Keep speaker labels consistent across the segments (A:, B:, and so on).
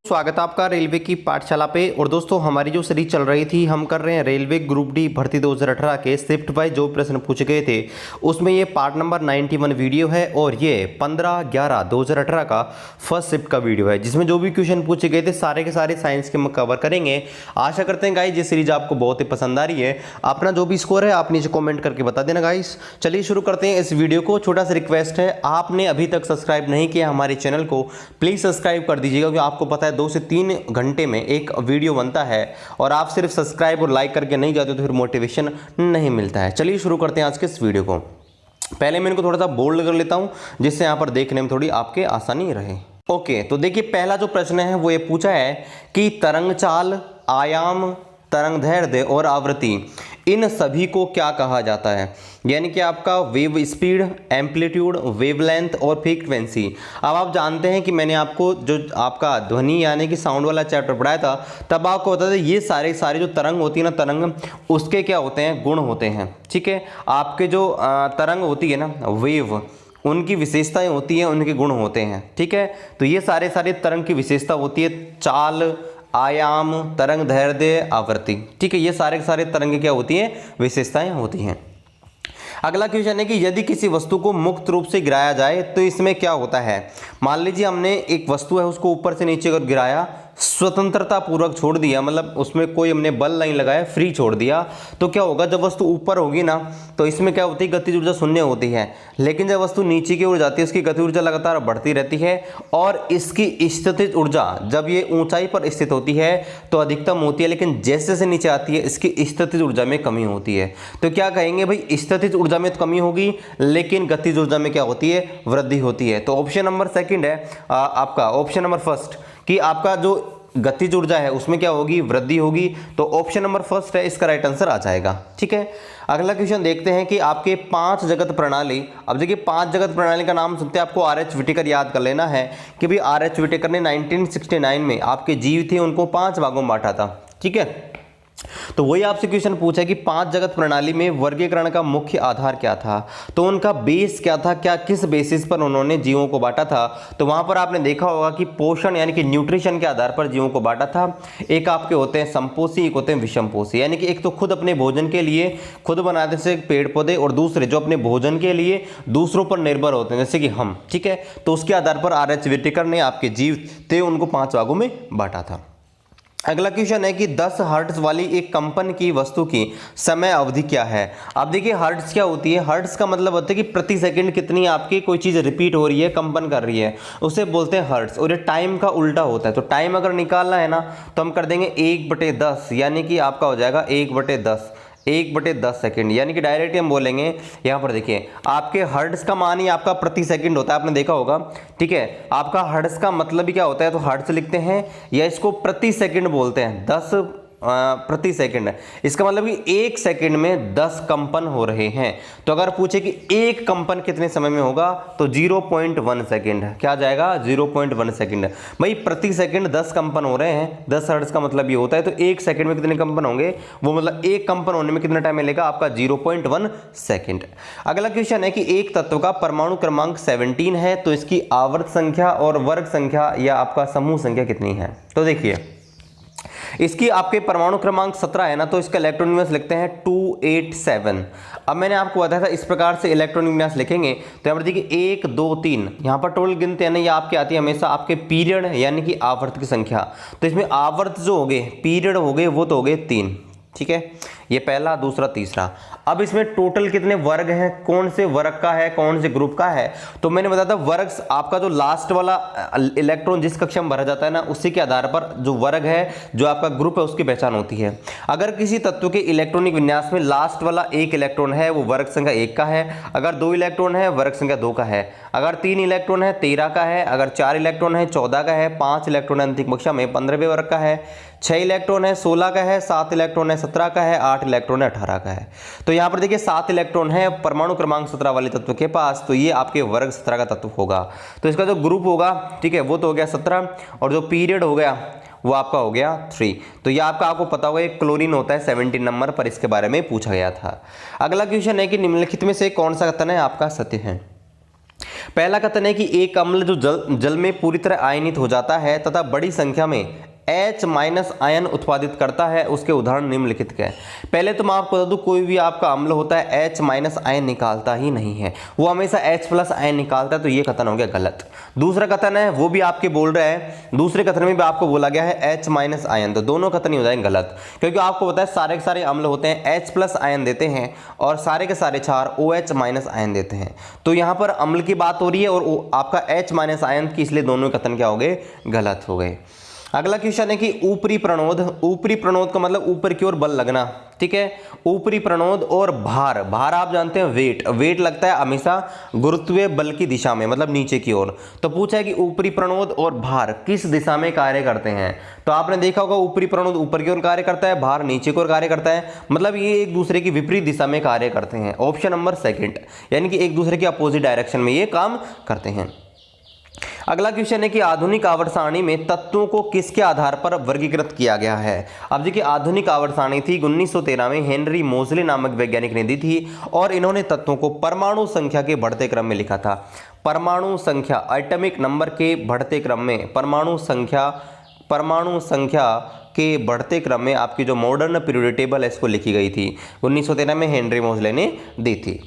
A: स्वागत है आपका रेलवे की पाठशाला पे। और दोस्तों हमारी जो सीरीज चल रही थी, हम कर रहे हैं रेलवे ग्रुप डी भर्ती 2018 के शिफ्ट वाइज जो प्रश्न पूछे गए थे उसमें ये पार्ट नंबर 91 वीडियो है और ये 15/11/2018 का फर्स्ट शिफ्ट का वीडियो है, जिसमें जो भी क्वेश्चन पूछे गए थे सारे के सारे साइंस के हम कवर करेंगे। आशा करते हैं गाइस ये सीरीज आपको बहुत ही पसंद आ रही है। अपना जो भी स्कोर है आप नीचे कॉमेंट करके बता देना गाइस। चलिए शुरू करते हैं इस वीडियो को। छोटा सा रिक्वेस्ट है, आपने अभी तक सब्सक्राइब नहीं किया हमारे चैनल को, प्लीज सब्सक्राइब कर दीजिएगा, क्योंकि आपको पता है 2 से 3 घंटे में एक वीडियो बनता है और आप सिर्फ सब्सक्राइब और लाइक करके नहीं जाते तो फिर मोटिवेशन नहीं मिलता है। चलिए शुरू करते हैं आज के इस वीडियो को। पहले मैं इनको थोड़ा सा बोल्ड कर लेता हूं जिससे यहां पर देखने में थोड़ी आपके आसानी रहे। ओके, तो देखिए पहला जो प्रश्न है वो ये पूछा है कि तरंग चाल, आयाम, तरंग दैर्ध्य और आवृत्ति, इन सभी को क्या कहा जाता है। यानी कि आपका वेव स्पीड, एम्पलीट्यूड, वेवलेंथ और फ्रीक्वेंसी। अब आप जानते हैं कि मैंने आपको जो आपका ध्वनि यानी कि साउंड वाला चैप्टर पढ़ाया था, तब आपको बताया था ये सारे जो तरंग होती है ना, तरंग उसके क्या होते हैं, गुण होते हैं। ठीक है, आपके जो तरंग होती है ना वेव, उनकी विशेषताएं होती हैं, उनके गुण होते हैं। ठीक है, तो ये सारे तरंग की विशेषता होती है, चाल, आयाम, तरंग दैर्ध्य, आवृत्ति। ठीक है, ये सारे तरंग क्या होती हैं, विशेषताएं होती हैं। अगला क्वेश्चन है कि यदि किसी वस्तु को मुक्त रूप से गिराया जाए तो इसमें क्या होता है। मान लीजिए हमने एक वस्तु है उसको ऊपर से नीचे कर गिराया, स्वतंत्रता पूर्वक छोड़ दिया, मतलब उसमें कोई हमने बल नहीं लगाया, फ्री छोड़ दिया, तो क्या होगा, जब वस्तु ऊपर होगी ना तो इसमें क्या होती है, गतिज ऊर्जा शून्य होती है। लेकिन जब वस्तु नीचे की ओर जाती है उसकी गति ऊर्जा लगातार बढ़ती रहती है और इसकी स्थितिज ऊर्जा जब ये ऊंचाई पर स्थित होती है तो अधिकतम होती है, लेकिन जैसे जैसे नीचे आती है इसकी स्थितिज ऊर्जा में कमी होती है। तो क्या कहेंगे भाई, स्थितिज ऊर्जा में तो कमी होगी लेकिन गतिज ऊर्जा में क्या होती है, वृद्धि होती है। तो ऑप्शन नंबर सेकंड है आपका, ऑप्शन नंबर फर्स्ट कि आपका जो गतिज ऊर्जा है उसमें क्या होगी, वृद्धि होगी। तो ऑप्शन नंबर फर्स्ट है इसका राइट आंसर आ जाएगा। ठीक है, अगला क्वेश्चन देखते हैं कि आपके 5 जगत प्रणाली। अब देखिए 5 जगत प्रणाली का नाम सुनते हैं आपको आर.एच. व्हिटेकर याद कर लेना है कि भाई आर.एच. व्हिटेकर ने 1969 में आपके जीव थे उनको 5 भागों में बांटा था। ठीक है, तो वही आपसे क्वेश्चन पूछा कि 5 जगत प्रणाली में वर्गीकरण का मुख्य आधार क्या था, तो उनका बेस क्या था, क्या किस बेसिस पर उन्होंने जीवों को बांटा था। तो वहां पर आपने देखा होगा कि पोषण यानी कि न्यूट्रिशन के आधार पर जीवों को बांटा था। एक आपके होते हैं समपोषी, एक होते हैं विषमपोषी, यानी कि एक तो खुद अपने भोजन के लिए खुद बनाते से पेड़ पौधे, और दूसरे जो अपने भोजन के लिए दूसरों पर निर्भर होते हैं जैसे कि हम। ठीक है, तो उसके आधार पर आर.एच. व्हिटेकर ने आपके जीव थे उनको 5 भागों में बांटा था। अगला क्वेश्चन है कि 10 हर्ट्ज वाली एक कंपन की वस्तु की समय अवधि क्या है। अब देखिए हर्ट्ज क्या होती है, हर्ट्ज का मतलब होता है कि प्रति सेकंड कितनी आपकी कोई चीज रिपीट हो रही है, कंपन कर रही है, उसे बोलते हैं हर्ट्ज। और ये टाइम का उल्टा होता है। तो टाइम अगर निकालना है ना तो हम कर देंगे 1/10, यानी कि आपका हो जाएगा 1/10 सेकंड, यानी कि डायरेक्ट हम बोलेंगे यहाँ पर देखिए आपके हर्ट्ज का मान ही आपका प्रति सेकंड होता है, आपने देखा होगा। ठीक है, आपका हर्ट्ज का मतलब ही क्या होता है, तो हर्ट्ज लिखते हैं या इसको प्रति सेकंड बोलते हैं, 10 प्रति सेकंड। इसका मतलब कि 1 सेकंड में 10 कंपन हो रहे हैं। तो अगर पूछे कि एक कंपन कितने समय में होगा तो 0.1 सेकंड। क्या जाएगा, 0.1 सेकंड। भाई प्रति सेकंड 10 कंपन हो रहे हैं, 10 हर्ट्ज का मतलब ये होता है, तो 1 सेकंड में कितने कंपन होंगे, वो मतलब एक कंपन होने में कितना टाइम मिलेगा आपका, 0.1 सेकंड। अगला क्वेश्चन है कि एक तत्व का परमाणु क्रमांक 17 है, तो इसकी आवर्त संख्या और वर्ग संख्या या आपका समूह संख्या कितनी है। तो देखिए इसकी आपके परमाणु क्रमांक 17 है ना, तो इसका इलेक्ट्रॉन विन्यास लिखते हैं 287। अब मैंने आपको बताया था इस प्रकार से इलेक्ट्रॉन विन्यास लिखेंगे। तो यहाँ पर देखिए 1 2 3, यहाँ पर टोटल गिनते हैं ना, ये आपके आती है हमेशा आपके पीरियड यानी कि आवर्त की संख्या। तो इसमें आवर्त जो हो गए, पीरियड हो गए, वो तो हो गए 3। ठीक है, ये पहला, दूसरा, तीसरा। अब इसमें टोटल कितने वर्ग हैं, कौन से वर्ग का है, कौन से ग्रुप का है। तो मैंने बताया था वर्ग आपका जो लास्ट वाला इलेक्ट्रॉन जिस कक्षा में भरा जाता है ना, उसी के आधार पर जो वर्ग है, जो आपका ग्रुप है, उसकी पहचान होती है। अगर किसी तत्व के इलेक्ट्रॉनिक विन्यास में लास्ट वाला 1 इलेक्ट्रॉन है वो वर्ग संख्या 1 का है, अगर 2 इलेक्ट्रॉन है वर्ग संख्या 2 का है, अगर 3 इलेक्ट्रॉन है 13 का है, अगर 4 इलेक्ट्रॉन है 14 का है, 5 इलेक्ट्रॉन अंतिम कक्षा में 15वें वर्ग का है, 6 इलेक्ट्रॉन है 16 का है, 7 इलेक्ट्रॉन है 17 का है, 8 इलेक्ट्रॉन है 18 का है। तो यहाँ पर देखिए 7 इलेक्ट्रॉन है परमाणु क्रमांक 17 वाले तत्व के पास, तो ये आपके वर्ग 17 का तत्व होगा। तो इसका जो ग्रुप होगा, ठीक है, वो तो हो गया 17, और जो पीरियड हो गया वो आपका हो गया 3। तो ये आपको पता होगा एक क्लोरीन होता है 17 नंबर पर, इसके बारे में पूछा गया था। अगला क्वेश्चन है कि निम्नलिखित में से कौन सा कथन है आपका सत्य है। पहला कथन है कि एक अम्ल जो जल में पूरी तरह आयनित हो जाता है तथा बड़ी संख्या में H- आयन उत्पादित करता है, उसके उदाहरण निम्नलिखित के हैं। पहले तो मैं आपको बता दूं, कोई भी आपका अम्ल होता है H- आयन निकालता ही नहीं है, वो हमेशा H+ आयन निकालता है, तो ये कथन हो गया गलत। दूसरा कथन है वो भी आपके बोल रहे हैं, दूसरे कथन में भी आपको बोला गया है H- आयन, तो दोनों कथन ही हो जाएंगे गलत, क्योंकि आपको पता है सारे के सारे अम्ल होते हैं H+ आयन देते हैं और सारे के सारे क्षार OH- आयन देते हैं। तो यहाँ पर अम्ल की बात हो रही है और आपका H- आयन की, इसलिए दोनों कथन क्या हो गए, गलत हो गए। अगला क्वेश्चन है कि ऊपरी प्रणोद, ऊपरी प्रणोद का मतलब ऊपर की ओर बल लगना, ठीक है। ऊपरी प्रणोद और भार, भार आप जानते हैं वेट, वेट लगता है हमेशा गुरुत्वीय बल की दिशा में, मतलब नीचे की ओर। तो पूछा है कि ऊपरी प्रणोद और भार किस दिशा में कार्य करते हैं, तो आपने देखा होगा ऊपरी प्रणोद ऊपर की ओर कार्य करता है, भार नीचे की ओर कार्य करता है, मतलब ये एक दूसरे की विपरीत दिशा में कार्य करते हैं। ऑप्शन नंबर सेकंड, यानी कि एक दूसरे के अपोजिट डायरेक्शन में ये काम करते हैं। अगला क्वेश्चन है कि आधुनिक आवर्त सारणी में तत्वों को किसके आधार पर वर्गीकृत किया गया है। अब देखिए आधुनिक आवर्त सारणी थी 1913 में हेनरी मोजले नामक वैज्ञानिक ने दी थी और इन्होंने तत्वों को परमाणु संख्या के बढ़ते क्रम में लिखा था। परमाणु संख्या, एटॉमिक नंबर के बढ़ते क्रम में, परमाणु संख्या के बढ़ते क्रम में आपकी जो मॉडर्न पीरियोडिक टेबल है इसको लिखी गई थी, 1913 में हेनरी मोजले ने दी थी।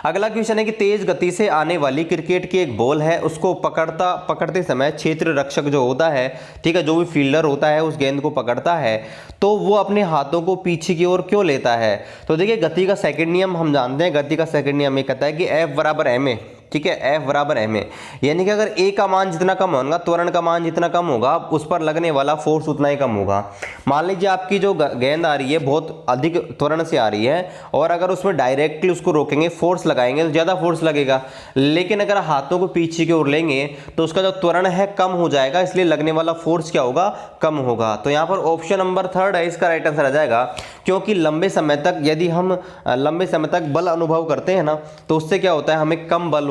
A: अगला क्वेश्चन है कि तेज गति से आने वाली क्रिकेट की एक बॉल है, उसको पकड़ते समय क्षेत्र रक्षक जो होता है, ठीक है, जो भी फील्डर होता है उस गेंद को पकड़ता है तो वो अपने हाथों को पीछे की ओर क्यों लेता है। तो देखिए गति का सेकंड नियम हम जानते हैं, गति का सेकंड नियम ये कहता है कि F = ma, ठीक है, F = ma, यानी कि अगर a का मान जितना कम होगा, त्वरण का मान जितना कम होगा, उस पर लगने वाला फोर्स उतना ही कम होगा। मान लीजिए आपकी जो गेंद आ रही है बहुत अधिक त्वरण से आ रही है और अगर उसमें डायरेक्टली उसको रोकेंगे, फोर्स लगाएंगे तो ज़्यादा फोर्स लगेगा, लेकिन अगर हाथों को पीछे की ओर लेंगे तो उसका जो त्वरण है कम हो जाएगा, इसलिए लगने वाला फोर्स क्या होगा, कम होगा। तो यहाँ पर ऑप्शन नंबर थर्ड है इसका राइट आंसर आ जाएगा, क्योंकि लंबे समय तक यदि हम लंबे समय तक बल अनुभव करते हैं ना, तो उससे क्या होता है, हमें कम बल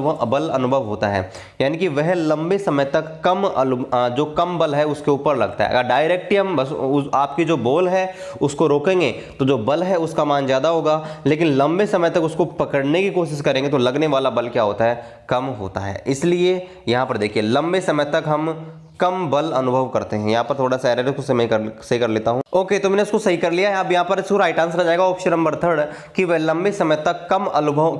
A: अनुभव होता है, यानी कि वह लंबे समय तक जो कम बल है उसके ऊपर लगता है। अगर डायरेक्टली हम बस आपकी जो बॉल है उसको रोकेंगे तो जो बल है उसका मान ज़्यादा होगा, लेकिन लंबे समय तक उसको पकड़ने की कोशिश करेंगे तो लगने वाला बल क्या होता है, कम होता है। इसलिए यहाँ पर देखिए लंबे समय तक हम कम बल अनुभव करते हैं। यहाँ पर थोड़ा सा एरर को सही कर लेता हूँ। ओके, तो मैंने उसको सही कर लिया है। अब यहाँ पर इसको राइट आंसर आ जाएगा ऑप्शन नंबर थर्ड, कि वह लंबे समय तक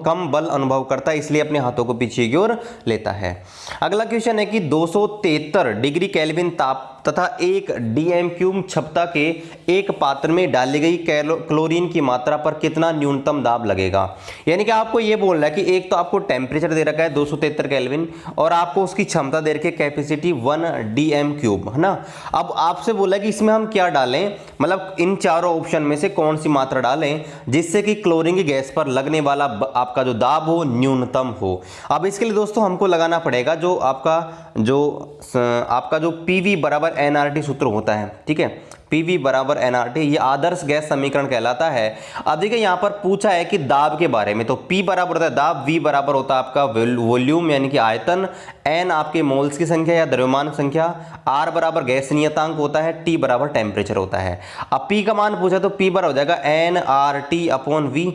A: कम बल अनुभव करता है, इसलिए अपने हाथों को पीछे की ओर लेता है। अगला क्वेश्चन है कि 273 डिग्री केल्विन ताप तथा 1 DM³ क्षमता के एक पात्र में डाली गई क्लोरीन की मात्रा पर कितना न्यूनतम दाब लगेगा। यानी कि आपको ये बोल रहा है कि एक तो आपको टेम्परेचर दे रखा है 273 केल्विन और आपको उसकी क्षमता दे रखी है कैपेसिटी 1 DM³, है ना। अब आपसे बोला है कि इसमें हम क्या डालें, मतलब इन चारों ऑप्शन में से कौन सी मात्रा डालें जिससे कि क्लोरीन की गैस पर लगने वाला आपका जो दाब हो न्यूनतम हो। अब इसके लिए दोस्तों हमको लगाना पड़ेगा जो आपका जो PV = nRT सूत्र होता है, ठीक है, PV = nRT, ये आदर्श गैस समीकरण कहलाता है। अब देखिए यहाँ पर पूछा है कि दाब के बारे में, तो P बराबर होता है दाब, V बराबर होता है आपका वॉल्यूम यानी कि आयतन, N आपके मोल्स की संख्या या द्रव्यमान संख्या, R बराबर गैस नियतांक होता है, T बराबर टेम्परेचर होता है। अब P का मान पूछा तो P बराबर हो जाएगा nRT/V।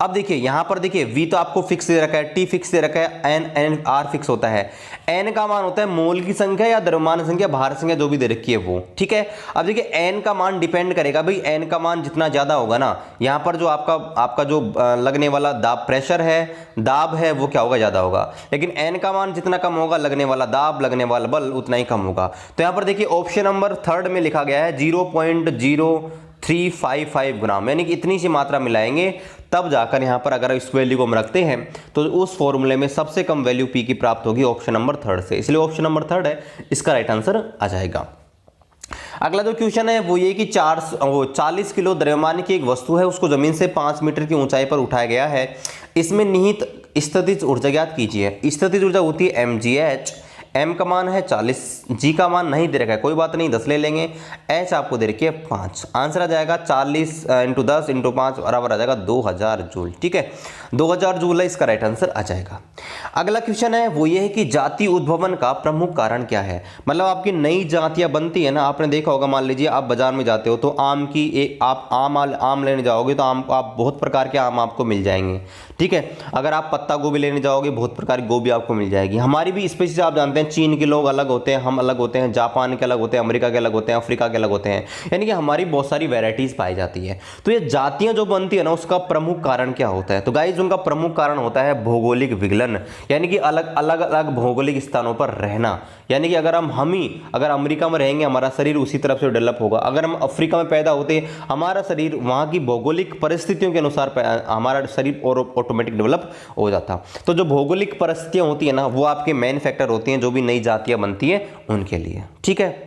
A: अब देखिए यहाँ पर देखिए V तो आपको फिक्स दे रखा है, T फिक्स दे रखा है, N R फिक्स होता है, N का मान होता है मोल की संख्या या द्रव्यमान संख्या, भार संख्या जो भी दे रखी है वो, ठीक है। अब देखिए N का मान डिपेंड करेगा भाई, N का मान जितना ज्यादा होगा ना, यहाँ पर जो आपका जो लगने वाला दाब प्रेशर है, दाब है, वो क्या होगा, ज्यादा होगा, लेकिन N का मान जितना कम होगा लगने वाला दाब, लगने वाला बल उतना ही कम होगा। तो यहाँ पर देखिए ऑप्शन नंबर थर्ड में लिखा गया है 0.0355 ग्राम, यानी कि इतनी सी मात्रा मिलाएंगे तब जाकर यहाँ पर अगर इस वैल्यू को हम रखते हैं तो उस फॉर्मूले में सबसे कम वैल्यू P की प्राप्त होगी ऑप्शन नंबर थर्ड से, इसलिए ऑप्शन नंबर थर्ड है इसका राइट आंसर आ जाएगा। अगला जो क्वेश्चन है वो ये कि 40 किलो द्रव्यमान की एक वस्तु है, उसको जमीन से 5 मीटर की ऊंचाई पर उठाया गया है, इसमें निहित स्थितिज ऊर्जा ज्ञात कीजिए। स्थितिज ऊर्जा होती है mgh, m का मान है 40, g का मान नहीं दे रखा है, कोई बात नहीं 10 ले लेंगे, h आपको दे रखी है 5। आंसर आ जाएगा 40 × 10 × 5 बराबर आ जाएगा 2000 जूल। ठीक है, 2000 जूल है इसका राइट आंसर आ जाएगा। अगला क्वेश्चन है वो ये है कि जाति उद्भवन का प्रमुख कारण क्या है। मतलब आपकी नई जातियां बनती है ना, आपने देखा होगा, मान लीजिए आप बाजार में जाते हो तो आम की आप आम लेने जाओगे तो आम आप बहुत प्रकार के आम आपको मिल जाएंगे। ठीक है, अगर आप पत्ता गोभी लेने जाओगे बहुत प्रकार की गोभी आपको मिल जाएगी। हमारी भी स्पेसीज आप जानते हैं, चीन के लोग अलग होते हैं, हम अलग होते हैं, जापान के अलग होते हैं, अमेरिका के अलग होते हैं, अफ्रीका के अलग होते हैं, यानी कि हमारी बहुत सारी वैरायटीज पाई जाती है। तो ये जातियां जो बनती है ना उसका प्रमुख कारण क्या होता है, तो गाइज उनका प्रमुख कारण होता है भौगोलिक विगलन, यानी कि अलग अलग भौगोलिक स्थानों पर रहना। यानी कि अगर अगर अमेरिका में रहेंगे हमारा शरीर उसी तरफ से डेवलप होगा, अगर हम अफ्रीका में पैदा होते हमारा शरीर वहाँ की भौगोलिक परिस्थितियों के अनुसार हमारा शरीर और ऑटोमेटिक डेवलप हो जाता। तो जो भौगोलिक परिस्थितियाँ होती है ना वो आपके मेन फैक्टर होती हैं जो भी नई जातियाँ बनती हैं उनके लिए। ठीक है,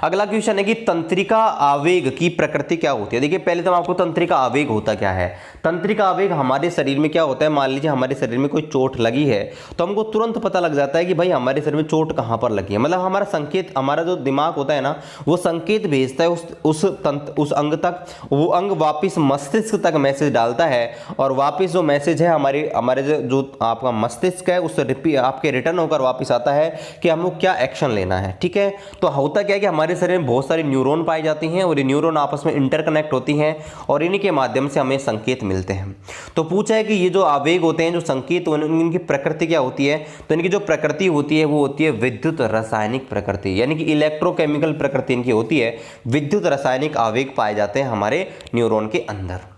A: अगला क्वेश्चन है कि तंत्रिका आवेग की प्रकृति क्या होती है। देखिए पहले तो आपको तंत्रिका आवेग होता क्या है। तंत्रिका आवेग हमारे शरीर में क्या होता है, मान लीजिए हमारे शरीर में कोई चोट लगी है तो हमको तुरंत पता लग जाता है कि भाई हमारे शरीर में चोट कहाँ पर लगी है। मतलब हमारा संकेत, हमारा जो दिमाग होता है ना वो संकेत भेजता है उस अंग तक, वो अंग वापिस मस्तिष्क तक मैसेज डालता है और वापिस जो मैसेज है हमारे जो आपका मस्तिष्क है उस आपके रिटर्न होकर वापिस आता है कि हमको क्या एक्शन लेना है। ठीक है, तो होता क्या है कि हमारे शरीर में बहुत सारी न्यूरॉन पाई जाती हैं और ये न्यूरॉन आपस में इंटरकनेक्ट होती हैं और इन्हीं के माध्यम से हमें संकेत मिलते हैं। तो पूछा है कि ये जो आवेग होते हैं, जो संकेत, इनकी प्रकृति क्या होती है, तो इनकी जो प्रकृति होती है वो होती है विद्युत रासायनिक प्रकृति, यानी कि इलेक्ट्रोकेमिकल प्रकृति इनकी होती है। विद्युत रासायनिक आवेग पाए जाते हैं हमारे न्यूरॉन के अंदर।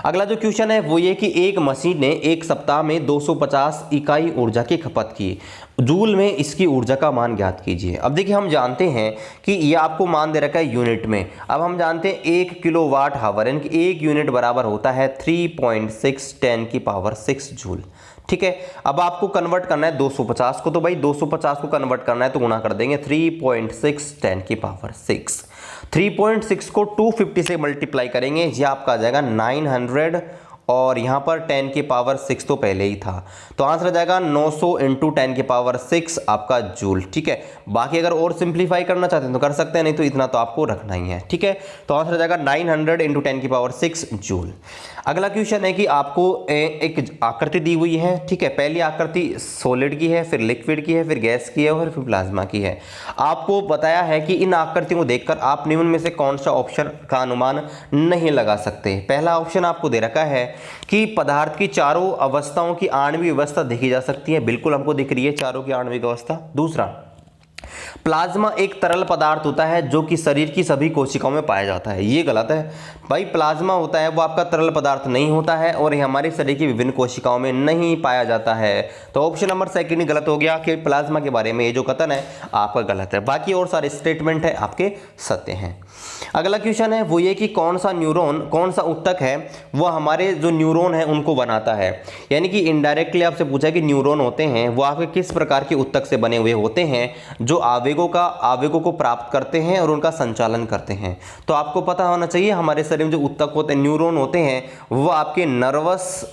A: अगला जो क्वेश्चन है वो ये कि एक मशीन ने एक सप्ताह में 250 इकाई ऊर्जा की खपत की, जूल में इसकी ऊर्जा का मान ज्ञात कीजिए। अब देखिए हम जानते हैं कि ये आपको मान दे रखा है यूनिट में। अब हम जानते हैं 1 किलोवाट हावर यानी कि 1 यूनिट बराबर होता है 3.6 10⁶ जूल। ठीक है, अब आपको कन्वर्ट करना है 250 को, तो भाई 250 को कन्वर्ट करना है तो गुणा कर देंगे 3.6 10⁶। 3.6 को 250 से मल्टीप्लाई करेंगे, यह आपका आ जाएगा 900 और यहाँ पर 10⁶ तो पहले ही था, तो आंसर आ जाएगा 900 × 10⁶ आपका जूल। ठीक है, बाकी अगर और सिंप्लीफाई करना चाहते हैं तो कर सकते हैं, नहीं तो इतना तो आपको रखना ही है। ठीक है, तो आंसर आ जाएगा 900 × 10⁶ जूल। अगला क्वेश्चन है कि आपको एक आकृति दी हुई है। ठीक है, पहली आकृति सॉलिड की है, फिर लिक्विड की है, फिर गैस की है और फिर प्लाज्मा की है। आपको बताया है कि इन आकृतियों को देखकर आप निम्न में से कौन सा ऑप्शन का अनुमान नहीं लगा सकते। पहला ऑप्शन आपको दे रखा है कि पदार्थ की चारों अवस्थाओं की आणविक अवस्था देखी जा सकती है, बिल्कुल हमको दिख रही है चारों की आणविक अवस्था। दूसरा, प्लाज्मा एक तरल पदार्थ होता है जो कि शरीर की सभी कोशिकाओं में पाया जाता है, ये गलत है भाई। प्लाज्मा होता है वो आपका तरल पदार्थ नहीं होता है और ये हमारे शरीर की विभिन्न कोशिकाओं में नहीं पाया जाता है। तो ऑप्शन नंबर सेकंड ही गलत हो गया कि प्लाज्मा के बारे में ये जो कथन है आपका गलत है, बाकी और सारे स्टेटमेंट है आपके सत्य हैं। अगला क्वेश्चन है वो ये कि कौन सा न्यूरॉन, कौन सा ऊतक है वो हमारे जो न्यूरॉन है उनको बनाता है। यानी कि इनडायरेक्टली आपसे पूछा है कि न्यूरॉन होते हैं वो आपके किस प्रकार के ऊतक से बने हुए होते हैं जो आवेगों को प्राप्त करते हैं और उनका संचालन करते हैं। तो आपको पता होना चाहिए हमारे शरीर में जो ऊतक होते हैं, न्यूरॉन होते हैं, वो आपके नर्वस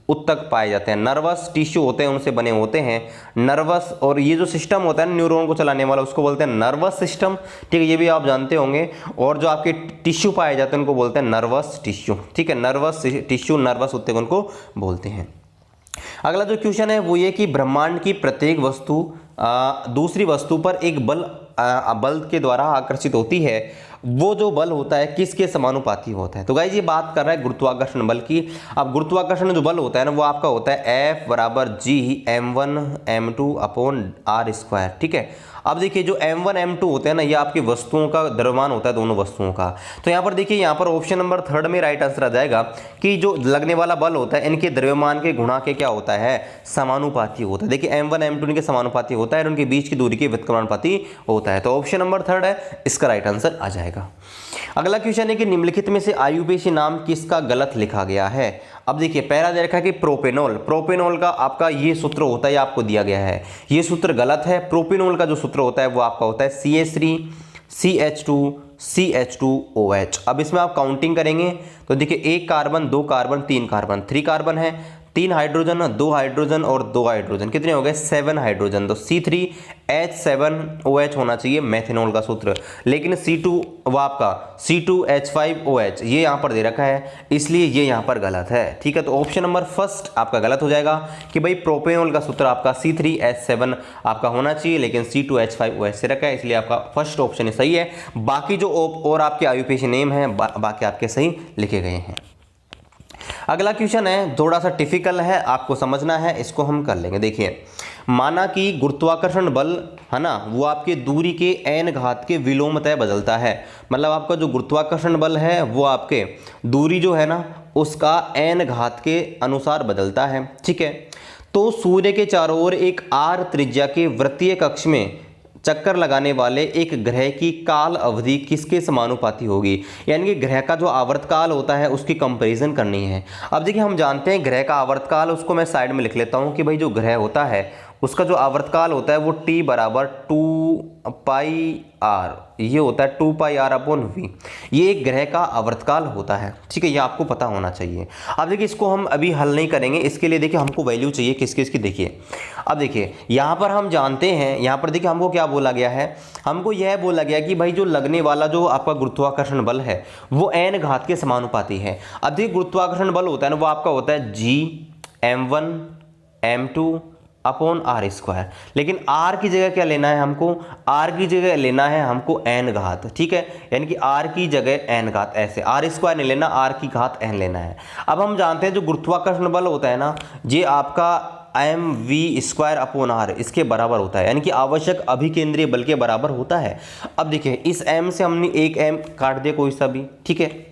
A: ऊतक पाए जाते हैं, नर्वस टिश्यू होते हैं उनसे बने होते हैं। नर्वस, और ये जो सिस्टम होता है न्यूरॉन को चलाने वाला उसको बोलते हैं नर्वस सिस्टम। ठीक है, ये भी आप जानते होंगे। और जो आपके टिश्यू पाए जाते हैं उनको बोलते हैं नर्वस टिश्यू। ठीक है, नर्वस टिश्यू, नर्वस ऊतक उनको बोलते हैं। अगला जो क्वेश्चन है वो ये कि ब्रह्मांड की प्रत्येक वस्तु दूसरी वस्तु पर एक बल के द्वारा आकर्षित होती है, वो जो बल होता है किसके समानुपाती होता है। तो गाइस ये बात कर रहा है गुरुत्वाकर्षण बल की। अब गुरुत्वाकर्षण जो बल होता है ना वो आपका होता है F = G m1 m2/r²। ठीक है, अब देखिए जो m1 m2 होते हैं ना ये आपकी वस्तुओं का द्रव्यमान होता है, दोनों वस्तुओं का। तो यहाँ पर देखिए, यहाँ पर ऑप्शन नंबर 3 में राइट आंसर आ जाएगा कि जो लगने वाला बल होता है इनके द्रव्यमान के गुणा के क्या होता है, समानुपाती होता है। देखिए m1 m2 इनके समानुपाती होता है और उनके बीच की दूरी के व्युत्क्रमानुपाती होता है। तो ऑप्शन नंबर 3 है इसका राइट आंसर आ जाएगा। अगला क्वेश्चन है कि निम्नलिखित में से आयुपेशी नाम किसका गलत लिखा गया है। अब देखिए पहला दे रखा है कि प्रोपेनॉल, प्रोपेनॉल का आपका ये सूत्र होता है, आपको दिया गया है, ये सूत्र गलत है। प्रोपेनॉल का जो सूत्र होता है वो आपका होता है CH3 CH2 CH2OH। अब इसमें आप काउंटिंग करेंगे तो देखिए 1 कार्बन 2 कार्बन 3 कार्बन, 3 कार्बन है, 3 हाइड्रोजन, 2 हाइड्रोजन और 2 हाइड्रोजन, कितने हो गए 7 हाइड्रोजन। तो C3H7OH होना चाहिए मेथेनॉल का सूत्र, लेकिन C2 वो आपका C2H5OH ये यहाँ पर दे रखा है, इसलिए ये यहाँ पर गलत है। ठीक है, तो ऑप्शन नंबर फर्स्ट आपका गलत हो जाएगा कि भाई प्रोपेनॉल का सूत्र आपका C3H7 आपका होना चाहिए, लेकिन C2H5OH से रखा है, इसलिए आपका फर्स्ट ऑप्शन सही है। बाकी जो और आपके आईयूपीएसी नेम है बाकी आपके सही लिखे गए हैं। अगला क्वेश्चन है, थोड़ा सा टिपिकल है, आपको समझना है, इसको हम कर लेंगे। देखिए, माना कि गुरुत्वाकर्षण बल है ना, वो आपके दूरी के n घात के विलोमतः बदलता है। मतलब आपका जो गुरुत्वाकर्षण बल है वो आपके दूरी जो है ना उसका n घात के अनुसार बदलता है। ठीक है, तो सूर्य के चारों ओर एक r त्रिज्या के वृत्तीय कक्ष में चक्कर लगाने वाले एक ग्रह की काल अवधि किसके समानुपाती होगी, यानी कि ग्रह का जो आवर्तकाल होता है उसकी कंपैरिजन करनी है। अब देखिए, हम जानते हैं ग्रह का आवर्तकाल, उसको मैं साइड में लिख लेता हूं कि भाई जो ग्रह होता है उसका जो आवर्तकाल होता है वो T बराबर 2πr, ये होता है 2πr/v, ये एक ग्रह का आवर्तकाल होता है। ठीक है, ये आपको पता होना चाहिए। अब देखिए, इसको हम अभी हल नहीं करेंगे, इसके लिए देखिए हमको वैल्यू चाहिए किसकी इसकी। देखिए, अब देखिए यहाँ पर हम जानते हैं, यहाँ पर देखिए हमको क्या बोला गया है, हमको यह बोला गया कि भाई जो लगने वाला जो आपका गुरुत्वाकर्षण बल है वो n घात के समानुपाती है। अब देखिए, गुरुत्वाकर्षण बल होता है ना वो आपका होता है G(m1m2)/r², लेकिन r की जगह क्या लेना है हमको, r की जगह लेना है हमको n घात। ठीक है, यानी कि r की जगह n घात, ऐसे r² नहीं लेना, r की घात n लेना है। अब हम जानते हैं जो गुरुत्वाकर्षण बल होता है ना ये आपका mv²/r इसके बराबर होता है, यानी कि आवश्यक अभिकेंद्रीय बल के बराबर होता है। अब देखिए, इस m से हमने एक m काट दिया कोई सा भी। ठीक है,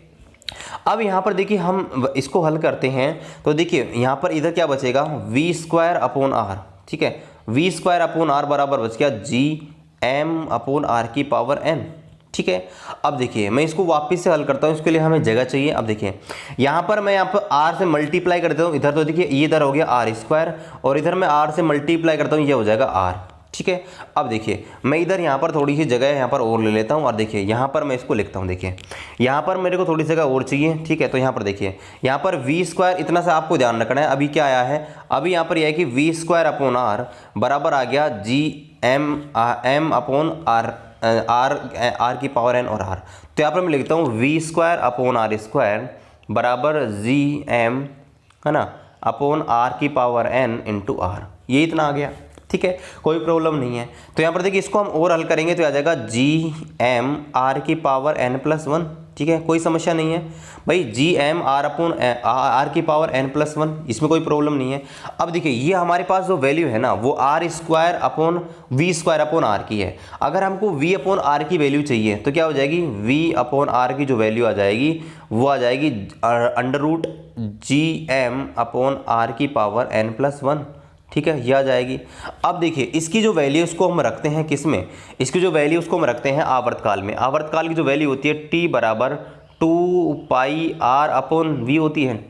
A: अब यहाँ पर देखिए हम इसको हल करते हैं तो देखिए यहाँ पर इधर क्या बचेगा v²/r। ठीक है, v²/r बराबर बच गया Gm/r⁴n। ठीक है, अब देखिए मैं इसको वापस से हल करता हूँ, इसके लिए हमें जगह चाहिए। अब देखिए यहाँ पर मैं यहाँ पर r से मल्टीप्लाई कर देता हूँ, इधर तो देखिए ये इधर हो गया r² और इधर मैं r से मल्टीप्लाई करता हूँ, ये हो जाएगा r। ठीक है, अब देखिए मैं इधर यहाँ पर थोड़ी सी जगह यहाँ पर और ले लेता हूँ और देखिए यहाँ पर मैं इसको लिखता हूँ। देखिए यहाँ पर मेरे को थोड़ी जगह और चाहिए। ठीक है, तो यहाँ पर देखिए यहाँ पर v² इतना सा आपको ध्यान रखना है। अभी क्या आया है, अभी यहाँ पर यह है कि v²/r बराबर आ गया Gm/r r⁴n और r। तो यहाँ पर मैं लिखता हूँ v²/r² बराबर Gm है ना r⁴n × r, ये इतना आ गया। ठीक है, कोई प्रॉब्लम नहीं है। तो यहाँ पर देखिए इसको हम और हल करेंगे तो आ जाएगा Gm r⁴n+1। ठीक है, कोई समस्या नहीं है भाई, Gm r⁴n+1 इसमें कोई प्रॉब्लम नहीं है। अब देखिए ये हमारे पास जो वैल्यू है ना वो r²/v²/r की है। अगर हमको v/r की वैल्यू चाहिए तो क्या हो जाएगी, v/r की जो वैल्यू आ जाएगी वो आ जाएगी √Gm/r⁴n+1। ठीक है, ये आ जाएगी। अब देखिए इसकी जो वैल्यू उसको हम रखते हैं किस में, इसकी जो वैल्यू उसको हम रखते हैं आवर्तकाल में। आवर्तकाल की जो वैल्यू होती है T बराबर 2πr/v होती है।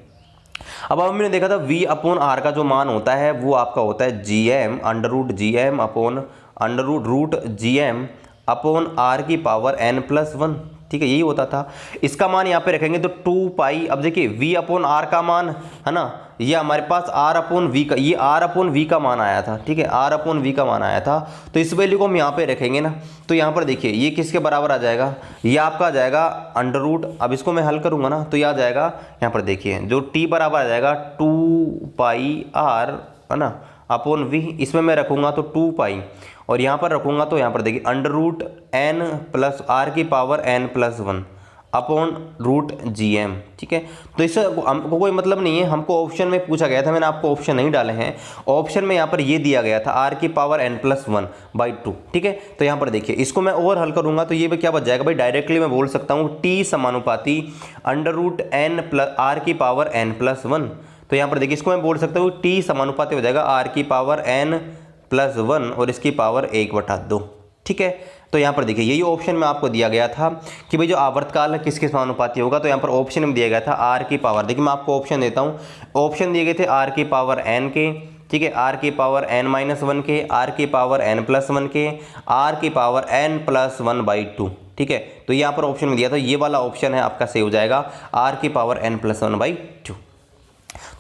A: अब हमने देखा था v/r का जो मान होता है वो आपका होता है Gm√Gm/r⁴n+1। ठीक है, यही होता था। इसका मान यहाँ पे रखेंगे तो 2π। अब देखिए v/r का मान है ना ये हमारे पास r/v का, ये r/v का मान आया था। ठीक है, r/v का मान आया था, तो इस वैल्यू को हम यहाँ पे रखेंगे ना तो यहाँ पर देखिए ये किसके बराबर आ जाएगा, ये आपका आ जाएगा √। अब इसको मैं हल करूँगा ना तो ये आ जाएगा, यहाँ पर देखिए जो t बराबर आ जाएगा 2πr है ना /v, इसमें मैं रखूँगा तो 2π और यहाँ पर रखूँगा तो यहाँ पर देखिए √n+r⁴n+1/√Gm। ठीक है, तो इससे हमको कोई मतलब नहीं है, हमको ऑप्शन में पूछा गया था, मैंने आपको ऑप्शन नहीं डाले हैं। ऑप्शन में यहाँ पर ये दिया गया था r⁴n+1/2। ठीक है, तो यहाँ पर देखिए इसको मैं और हल करूँगा तो ये क्या बच जाएगा भाई, डायरेक्टली मैं बोल सकता हूँ t समानुपाती √n+r⁴n+1। तो यहाँ पर देखिए इसको मैं बोल सकता हूँ t समानुपाती हो जाएगा r⁴n+1 और इसकी पावर 1/2। ठीक है, तो यहाँ पर देखिए यही ऑप्शन में आपको दिया गया था कि भाई जो आवर्तकाल है किसके समानुपाती होगा, तो यहाँ पर ऑप्शन में दिया गया था r की पावर। देखिए मैं आपको ऑप्शन देता हूँ, ऑप्शन दिए गए थे r⁴n के, ठीक है, r⁻n-1 के, r⁻n+1 के, r⁻n+1/2। ठीक है, तो यहाँ पर ऑप्शन में दिया था, ये वाला ऑप्शन है आपका सही हो जाएगा r⁻n+1/2।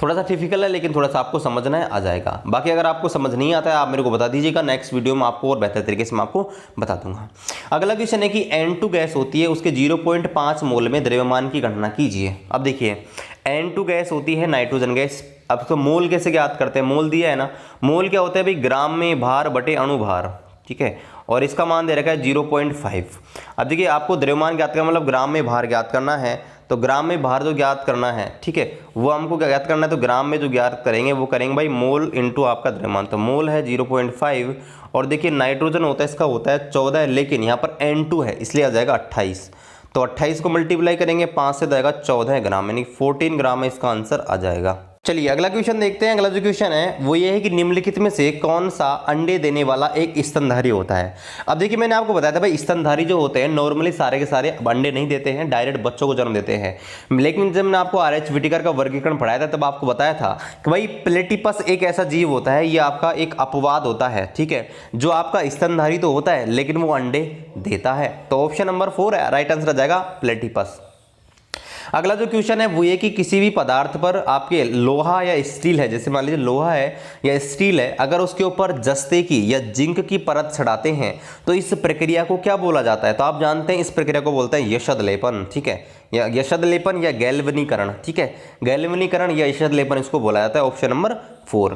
A: थोड़ा सा डिफिकल्ट है लेकिन थोड़ा सा आपको समझना है, आ जाएगा। बाकी अगर आपको समझ नहीं आता है आप मेरे को बता दीजिएगा, नेक्स्ट वीडियो में आपको और बेहतर तरीके से मैं आपको बता दूंगा। अगला क्वेश्चन है कि N2 गैस होती है, उसके 0.5 मोल में द्रव्यमान की गणना कीजिए। अब देखिए N2 गैस होती है नाइट्रोजन गैस। अब तो मोल कैसे ज्ञात करते हैं, मोल दिया है ना, मोल क्या होता है भाई, ग्राम में भार बटे अणुभार, ठीक है, और इसका मान दे रखा है 0.5। अब देखिए आपको द्रव्यमान ज्ञात करना मतलब ग्राम में भार ज्ञात करना है, तो ग्राम में भार जो ज्ञात करना है, ठीक है, वो हमको ज्ञात करना है, तो ग्राम में जो ज्ञात करेंगे वो करेंगे भाई मोल इंटू आपका द्रव्यमान। तो मोल है 0.5 और देखिए नाइट्रोजन होता है, इसका होता है 14, लेकिन यहाँ पर N2 है इसलिए आ जाएगा 28। तो 28 को मल्टीप्लाई करेंगे 5 से, जाएगा 14 ग्राम, यानी 14 ग्राम में इसका आंसर आ जाएगा। चलिए अगला क्वेश्चन देखते हैं। अगला जो क्वेश्चन है वो ये है कि निम्नलिखित में से कौन सा अंडे देने वाला एक स्तनधारी होता है। अब देखिए मैंने आपको बताया था भाई स्तनधारी जो होते हैं नॉर्मली सारे के सारे अंडे नहीं देते हैं, डायरेक्ट बच्चों को जन्म देते हैं। लेकिन जब मैंने आपको RH व्हिटेकर का वर्गीकरण पढ़ाया था तब आपको बताया था कि भाई प्लेटिपस एक ऐसा जीव होता है, ये आपका एक अपवाद होता है, ठीक है, जो आपका स्तनधारी तो होता है लेकिन वो अंडे देता है। तो ऑप्शन नंबर 4 है, राइट आंसर आ जाएगा प्लेटिपस। अगला जो क्वेश्चन है वो ये कि किसी भी पदार्थ पर आपके लोहा या स्टील है, जैसे मान लीजिए लोहा है या स्टील है, अगर उसके ऊपर जस्ते की या जिंक की परत चढ़ाते हैं तो इस प्रक्रिया को क्या बोला जाता है। तो आप जानते हैं इस प्रक्रिया को बोलते हैं यशद लेपन, ठीक है, या यशद लेपन या गैल्वनीकरण, ठीक है, गैल्वनीकरण या यशद लेपन इसको बोला जाता है। Option number 4।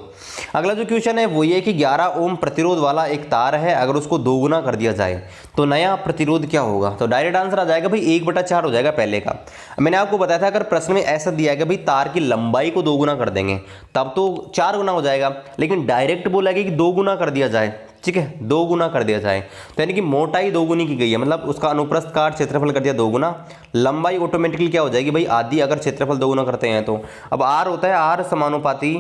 A: अगला जो क्वेश्चन है वो ये कि 11 ओम प्रतिरोध वाला एक तार है, अगर उसको दोगुना कर दिया जाए तो नया प्रतिरोध क्या होगा। तो डायरेक्ट आंसर आ जाएगा भाई 1/4 हो जाएगा पहले का। मैंने आपको बताया था अगर प्रश्न में ऐसा दिया गया भाई तार की लंबाई को दोगुना कर देंगे तब तो 4 गुना हो जाएगा, लेकिन डायरेक्ट बोला गया कि 2 गुना कर दिया जाए, ठीक है, 2 गुना कर दिया जाए, तो यानी कि मोटाई 2 गुनी की गई है, मतलब उसका अनुप्रस्थ काट क्षेत्रफल कर दिया 2 गुना, लंबाई ऑटोमेटिकली क्या हो जाएगी भाई आधी, अगर क्षेत्रफल 2 गुना करते हैं तो। अब R होता है R समानुपाती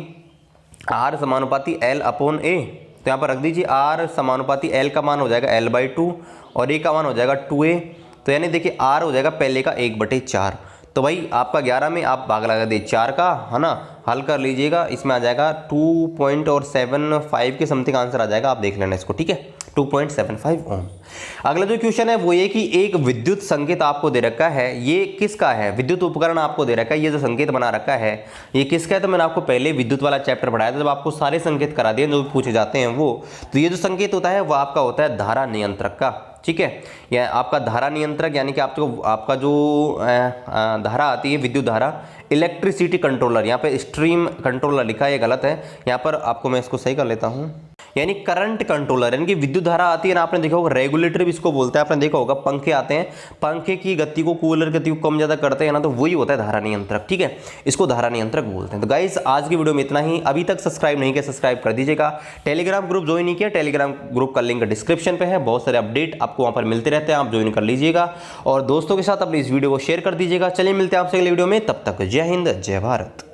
A: L/A, तो यहाँ पर रख दीजिए R समानुपाती L का मान हो जाएगा L/2 और A का मान हो जाएगा 2A, तो यानी देखिए R हो जाएगा पहले का 1/4। तो भाई आपका 11 में आप भाग लगा दे 4 का, है ना, हल कर लीजिएगा, इसमें आ जाएगा 2.75 के समथिंग आंसर आ जाएगा, आप देख लेना इसको, ठीक है, 2.75 ओम। अगला जो क्वेश्चन है वो ये कि एक विद्युत संकेत आपको दे रखा है, ये किसका है, विद्युत उपकरण आपको दे रखा है, ये जो संकेत बना रखा है ये किसका है। तो मैंने आपको पहले विद्युत वाला चैप्टर पढ़ाया था जब आपको सारे संकेत करा दिए जो पूछे जाते हैं वो। तो ये जो संकेत होता है वो आपका होता है धारा नियंत्रक का, ठीक है, या आपका धारा नियंत्रक, यानी कि आपका जो धारा आती है विद्युत धारा, इलेक्ट्रिसिटी कंट्रोलर, यहाँ पे स्ट्रीम कंट्रोलर लिखा है, ये गलत है, यहाँ पर आपको मैं इसको सही कर लेता हूँ, यानी करंट कंट्रोलर, यानी कि विद्युत धारा आती है ना, आपने देखा होगा रेगुलेटर भी इसको बोलते हैं, आपने देखा होगा पंखे आते हैं, पंखे की गति को कूलर गति को कम ज़्यादा करते हैं ना, तो वही होता है धारा नियंत्रक, ठीक है, इसको धारा नियंत्रक बोलते हैं। तो गाइस आज की वीडियो में इतना ही, अभी तक सब्सक्राइब नहीं किया सब्सक्राइब कर दीजिएगा, टेलीग्राम ग्रुप ज्वाइन नहीं किया, टेलीग्राम ग्रुप का लिंक डिस्क्रिप्शन पे है, बहुत सारे अपडेट आपको वहाँ पर मिलते रहते हैं, आप ज्वाइन कर लीजिएगा और दोस्तों के साथ अपनी इस वीडियो को शेयर कर दीजिएगा। चलिए मिलते हैं आपसे अगले वीडियो में, तब तक जय हिंद जय भारत।